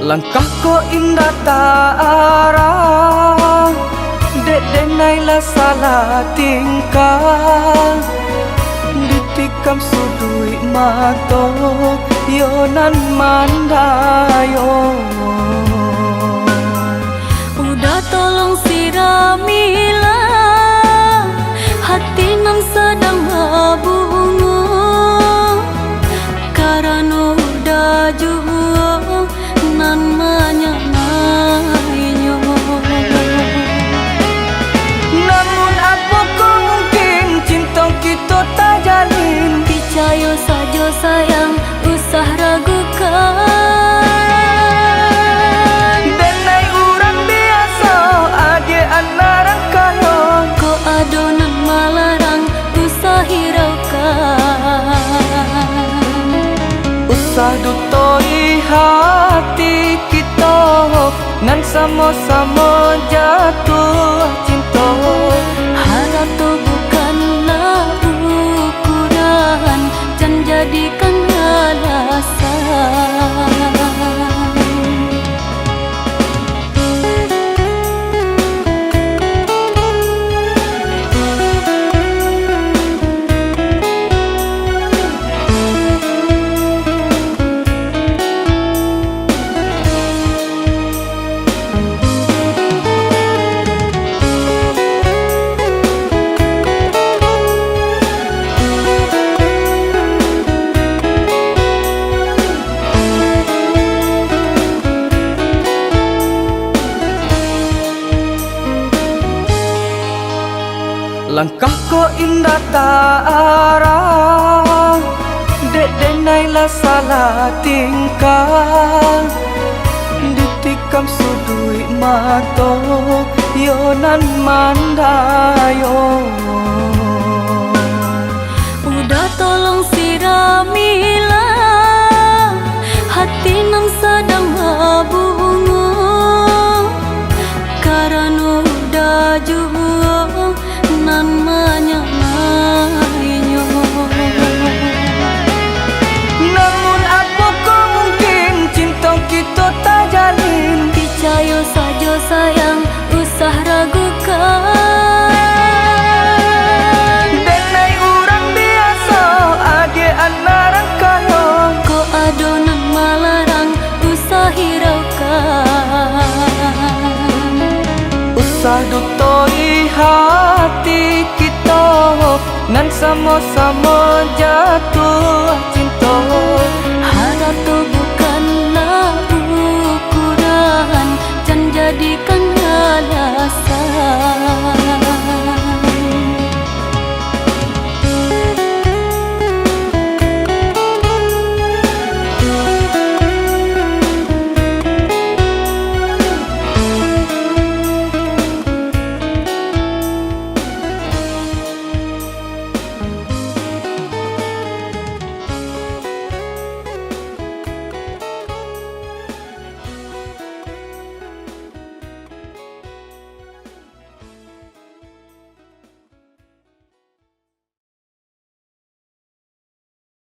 Langkah ko indah tak arah, dek denai lah salah tingkah. Ditikam sudui mato, yo nan mandayo. Udah tolong siramilah, hati nam sedang berbunga. Karena udah jua nan menyangainya. Namun apa kau mungkin cinta kita tak jalin. Percaya saja sayang, usah ragukan. Denai urang biasa, ade anak kaya. Kau adonan malarang, usah hiraukan. Usah dutoi hati kita, nan sama-sama jatuh cinta. Harap tu bukanlah ukuran, jangan jadikan alasan. Langkah ko indah tak arah, dek denai lah salah tingkah. Ditikam sudui mato, yo nan mandayo. Udah tolong siramilah, hati nam sedang berbunga. Karena udah jua nan menyangainya. Namun apa kau mungkin cinta kita tak jalin. Percaya saja sayang, usah ragukan. Denai urang biasa, ade anak kaya. Kau adonan malarang, usah hiraukan. Usah dutoi hati kita, nan sama-sama jatuh